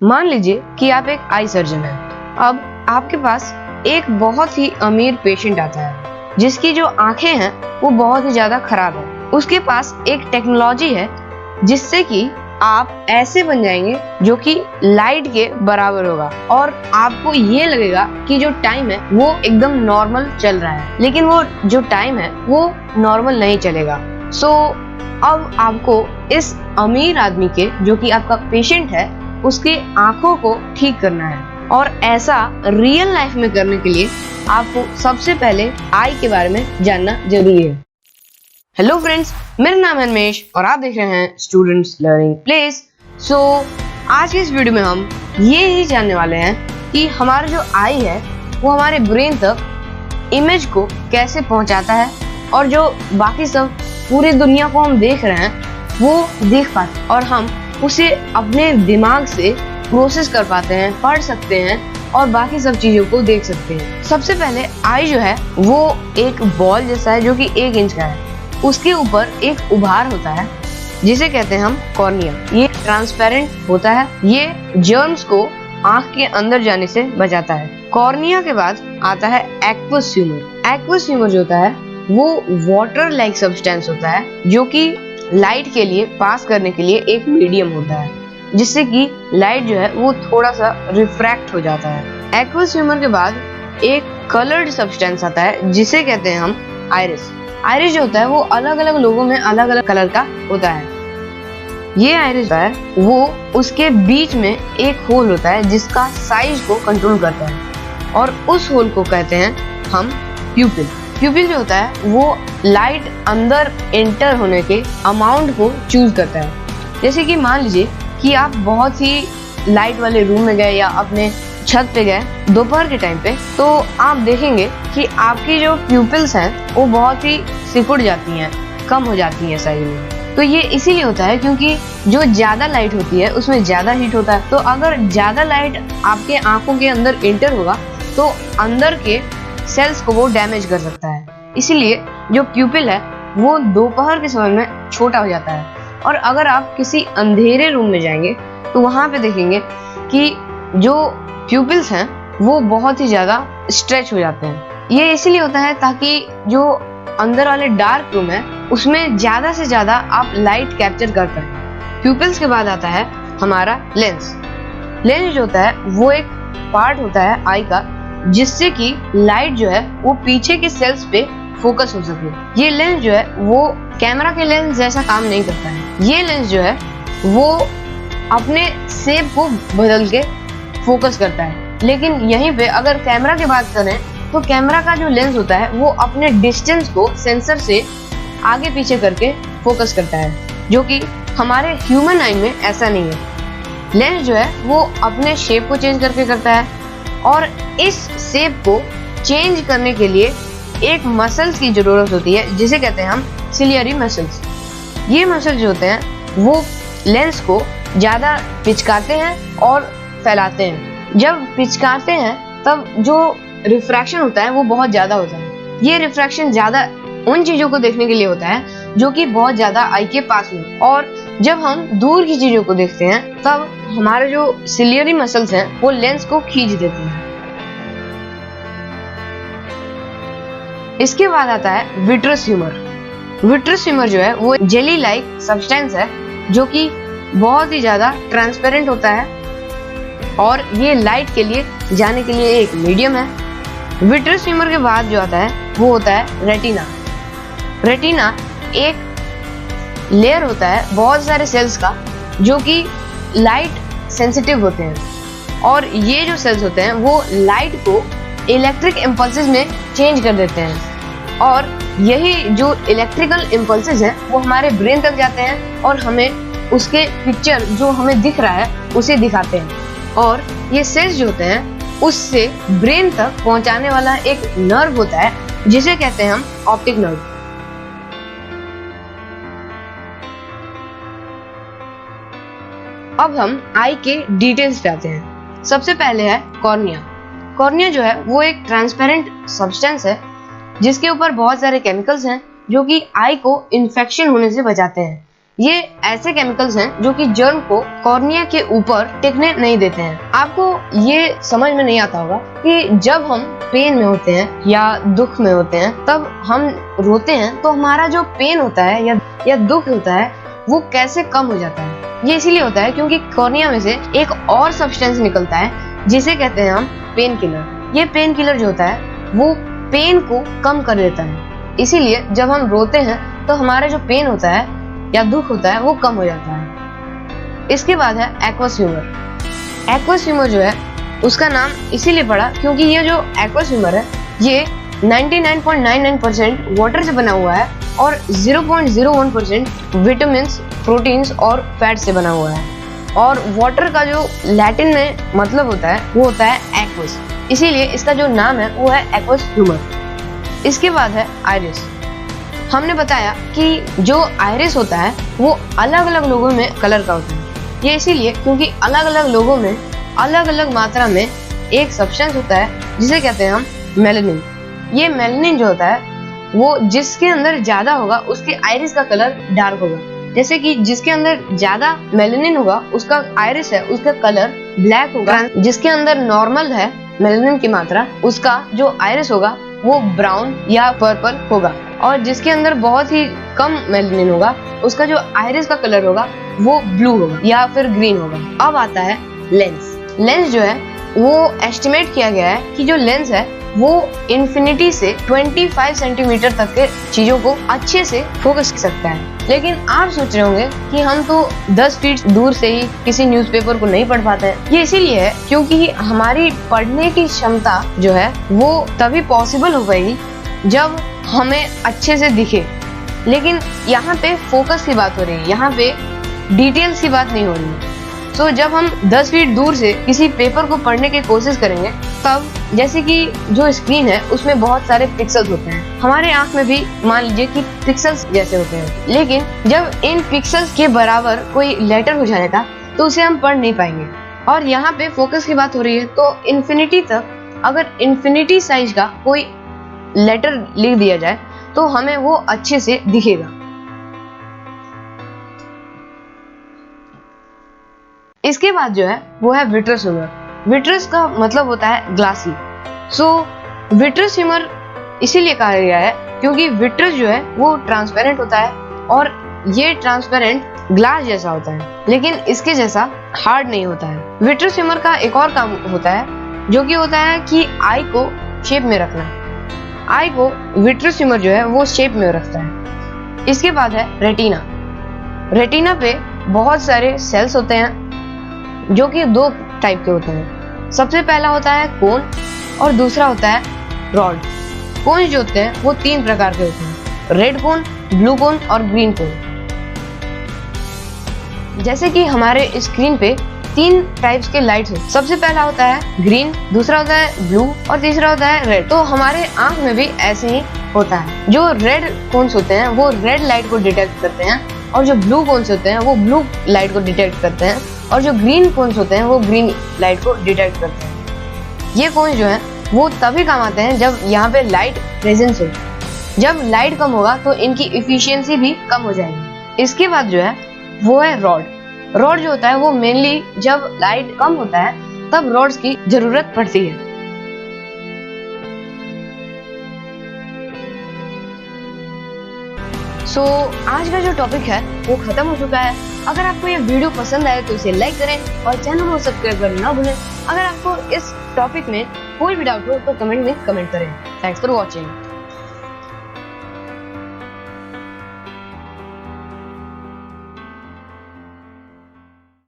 मान लीजिए कि आप एक आई सर्जन हैं। अब आपके पास एक बहुत ही अमीर पेशेंट आता है जिसकी जो आंखें हैं वो बहुत ही ज्यादा खराब है। उसके पास एक टेक्नोलॉजी है जिससे कि आप ऐसे बन जाएंगे जो कि लाइट के बराबर होगा और आपको ये लगेगा कि जो टाइम है वो एकदम नॉर्मल चल रहा है, लेकिन वो जो टाइम है वो नॉर्मल नहीं चलेगा। अब आपको इस अमीर आदमी के जो कि आपका पेशेंट है उसके आंखों को ठीक करना है, और ऐसा रियल लाइफ में करने के लिए आपको सबसे पहले आई के बारे में जानना जरूरी है। हेलो फ्रेंड्स, मेरा नाम है रमेश और आप देख रहे हैं स्टूडेंट्स लर्निंग प्लेस। आज के इस वीडियो में हम ये ही जानने वाले हैं कि हमारा जो आई है वो हमारे ब्रेन तक इमेज को कैसे पहुंचाता है, और जो बाकी सब पूरी दुनिया को हम देख रहे हैं वो देख पाते और हम उसे अपने दिमाग से प्रोसेस कर पाते हैं, पढ़ सकते हैं और बाकी सब चीजों को देख सकते हैं। सबसे पहले आई जो है वो एक बॉल जैसा है जो कि 1 इंच का है। उसके ऊपर एक उभार होता है जिसे कहते हैं हम कॉर्निया। ये ट्रांसपेरेंट होता है, ये जर्म्स को आंख के अंदर जाने से बचाता है। कॉर्निया के बाद आता है एक्वस ह्यूमर। एक्वस ह्यूमर जो होता है वो वाटर लाइक सब्सटेंस होता है जो कि लाइट के लिए पास करने के लिए एक मीडियम होता है, जिससे कि लाइट जो है वो थोड़ा सा रिफ्रैक्ट हो जाता है। एक्वस ह्यूमर के बाद एक कलर्ड सब्सटेंस आता है जिसे कहते हैं हम आइरिस। आइरिस जो होता है वो अलग अलग लोगों में अलग अलग कलर का होता है। ये आइरिस है वो उसके बीच में एक होल होता है जिसका साइज को कंट्रोल करता है, और उस होल को कहते हैं हम प्यूपिल। प्यूपिल जो होता है वो लाइट अंदर एंटर होने के अमाउंट को चूज करता है। जैसे कि मान लीजिए कि आप बहुत ही लाइट वाले रूम में गए या अपने छत पे गए दोपहर के टाइम पे, तो आप देखेंगे कि आपकी जो प्यूपिल्स हैं वो बहुत ही सिकुड़ जाती हैं, कम हो जाती हैं साइज में। तो ये इसीलिए होता है क्योंकि जो ज्यादा लाइट होती है उसमें ज्यादा हीट होता है। तो अगर ज्यादा लाइट आपके आंखों के अंदर एंटर होगा तो अंदर के सेल्स को वो डैमेज कर सकता है। इसीलिए जो प्यूपिल है वो दोपहर के समय में छोटा हो जाता है, और अगर आप किसी अंधेरे रूम में जाएंगे तो वहां पे देखेंगे कि जो प्यूपिल्स हैं वो बहुत ही ज्यादा स्ट्रेच हो जाते हैं। ये इसीलिए होता है ताकि जो अंदर वाले डार्क रूम है उसमें ज्यादा से ज्यादा आप लाइट कैप्चर कर पाए। प्यूपिल्स के बाद आता है हमारा लेंस। लेंस जो होता है वो एक पार्ट होता है आई का जिससे कि लाइट जो है वो पीछे के सेल्स पे फोकस हो सके। ये लेंस जो है वो कैमरा के लेंस जैसा काम नहीं करता है। ये लेंस जो है वो अपने शेप को बदल के फोकस करता है, लेकिन यहीं पे अगर कैमरा की बात करें तो कैमरा का जो लेंस होता है वो अपने डिस्टेंस को सेंसर से आगे पीछे करके फोकस करता है, जो कि हमारे ह्यूमन आई में ऐसा नहीं है। लेंस जो है वो अपने शेप को चेंज करके करता है, और इस शेप को चेंज करने के लिए एक मसल्स की जरूरत होती है जिसे कहते हैं हम सिलियरी मसल्स। ये मसल्स जो होते हैं वो लेंस को ज्यादा पिचकाते हैं और फैलाते हैं। जब पिचकाते हैं तब जो रिफ्रैक्शन होता है वो बहुत ज्यादा होता है। ये रिफ्रैक्शन ज्यादा उन चीजों को देखने के लिए होता है जो कि बहुत ज्यादा आई के पास में, और जब हम दूर की चीजों को देखते हैं तब हमारे जो सिलियरी मसल्स हैं वो लेंस को खींच देते हैं। इसके बाद आता है विट्रस ह्यूमर। विट्रस ह्यूमर जो है वो जेली लाइक सब्सटेंस है जो कि बहुत ही ज्यादा ट्रांसपेरेंट होता है, और ये लाइट के लिए जाने के लिए एक मीडियम है। विट्रस ह्यूमर के बाद जो आता है वो होता है रेटिना। रेटिना एक लेयर होता है बहुत सारे सेल्स का जो कि लाइट सेंसिटिव होते हैं, और ये जो सेल्स होते हैं वो लाइट को इलेक्ट्रिक इम्पल्सेस में चेंज कर देते हैं, और यही जो इलेक्ट्रिकल इम्पल्सेस हैं वो हमारे ब्रेन तक जाते हैं और हमें उसके पिक्चर जो हमें दिख रहा है उसे दिखाते हैं। और ये सेल्स जो होते हैं उससे ब्रेन तक पहुंचाने वाला एक नर्व होता है जिसे कहते हैं हम ऑप्टिक नर्व। अब हम आई के डिटेल्स पे आते हैं। सबसे पहले है कॉर्निया। कॉर्निया जो है वो एक ट्रांसपेरेंट सब्सटेंस है जिसके ऊपर बहुत सारे केमिकल्स हैं जो कि आई को इन्फेक्शन होने से बचाते हैं। ये ऐसे केमिकल्स हैं जो कि जर्म को कॉर्निया के ऊपर टिकने नहीं देते हैं। आपको ये समझ में नहीं आता होगा कि जब हम पेन में होते हैं या दुख में होते हैं, तब हम रोते हैं तो हमारा जो पेन होता है या दुख होता है वो कैसे कम हो जाता है। ये इसीलिए होता है क्योंकि कॉर्निया में से एक और सब्सटेंस निकलता है जिसे कहते हैं हम पेन किलर। ये पेन किलर जो होता है वो पेन को कम कर देता है। इसीलिए जब हम रोते हैं तो हमारा जो पेन होता है या दुख होता है वो कम हो जाता है। इसके बाद है एक्वस ह्यूमर। एक्वस ह्यूमर जो है उसका नाम इसीलिए पड़ा क्योंकि ये जो एक्वस ह्यूमर है ये 99.99% वाटर से बना हुआ है और 0.01% विटामिन, प्रोटीन्स और फैट से बना हुआ है। और वाटर का जो लैटिन में मतलब होता है वो होता है एक्वस, इसीलिए इसका जो नाम है वो है एक्वस ह्यूमर। इसके बाद है आइरिस। हमने बताया कि जो आइरिस होता है वो अलग अलग लोगों में कलर का होता है। ये इसीलिए क्योंकि अलग अलग लोगों में अलग अलग मात्रा में एक सब्सटेंस होता है जिसे कहते हैं हम मेलानिन। ये मेलानिन जो होता है वो जिसके अंदर ज्यादा होगा उसके आइरिस का कलर डार्क होगा। जैसे कि जिसके अंदर ज्यादा मेलानिन होगा उसका आइरिस है उसका कलर ब्लैक होगा। जिसके अंदर नॉर्मल है मेलानिन की मात्रा उसका जो आइरिस होगा वो ब्राउन या पर्पल होगा। और जिसके अंदर बहुत ही कम मेलानिन होगा उसका जो आइरिस का कलर होगा वो ब्लू होगा या फिर ग्रीन होगा। अब आता है लेंस। लेंस जो है वो एस्टिमेट किया गया है कि जो लेंस है वो इन्फिनिटी से 25 सेंटीमीटर तक के चीजों को अच्छे से फोकस कर सकता है। लेकिन आप सोच रहे होंगे कि हम तो 10 फीट दूर से ही किसी न्यूज़पेपर को नहीं पढ़ पाते हैं। ये इसीलिए है क्योंकि हमारी पढ़ने की क्षमता जो है वो तभी पॉसिबल हो पाएगी जब हमें अच्छे से दिखे। लेकिन यहाँ पे फोकस की बात हो रही है, यहाँ पे डिटेल्स की बात नहीं हो रही है। तो जब हम 10 फीट दूर से किसी पेपर को पढ़ने की कोशिश करेंगे तब जैसे कि जो स्क्रीन है उसमें बहुत सारे पिक्सेल्स होते हैं, हमारे आंख में भी मान लीजिए कि पिक्सेल्स जैसे होते हैं। लेकिन जब इन पिक्सेल्स के बराबर कोई लेटर हो जाएगा तो उसे हम पढ़ नहीं पाएंगे। और यहाँ पे फोकस की बात हो रही है तो इन्फिनिटी तक अगर इन्फिनिटी साइज का कोई लेटर लिख दिया जाए तो हमें वो अच्छे से दिखेगा। इसके बाद जो है वो है विट्रस ह्यूमर। विट्रस का मतलब होता है ग्लासी। सो विट्रस ह्यूमर इसीलिए कहा गया है क्योंकि विट्रस जो है वो ट्रांसपेरेंट होता है और ये ट्रांसपेरेंट ग्लास जैसा होता है लेकिन इसके जैसा हार्ड नहीं होता है। विट्रस ह्यूमर का एक और काम होता है जो कि होता है कि आई को शेप में रखना। आई को विट्रस ह्यूमर जो है वो शेप में रखता है। इसके बाद है रेटिना। रेटिना पे बहुत सारे सेल्स होते हैं जो कि दो टाइप के होते हैं। सबसे पहला होता है कोन और दूसरा होता है रॉड। कोन जो होते हैं वो 3 प्रकार के होते हैं, रेड कोन, ब्लू कोन और ग्रीन कोन। जैसे कि हमारे स्क्रीन पे 3 टाइप्स के लाइट्स हैं। सबसे पहला होता है ग्रीन, दूसरा होता है ब्लू और तीसरा होता है रेड। तो हमारे आंख में भी ऐसे ही होता है। जो रेड कोन्स होते हैं वो रेड लाइट को डिटेक्ट करते हैं और जो ब्लू कोन्स होते हैं वो ब्लू लाइट को डिटेक्ट करते हैं और जो ग्रीन कोन्स होते हैं वो ग्रीन लाइट को डिटेक्ट करते हैं। ये कोन्स जो हैं वो तभी काम आते हैं जब यहाँ पे लाइट प्रेजेंस हो। जब लाइट कम होगा तो इनकी एफिशिएंसी भी कम हो जाएगी। इसके बाद जो है वो है रॉड। रॉड जो होता है वो मेनली जब लाइट कम होता है तब रॉड्स की जरूरत पड़ती है। आज का जो टॉपिक है वो खत्म हो चुका है। अगर आपको ये वीडियो पसंद आए तो इसे लाइक करें और चैनल को सब्सक्राइब करना ना भूलें। अगर आपको इस टॉपिक में कोई भी डाउट हो तो कमेंट में कमेंट करें। Thanks for watching.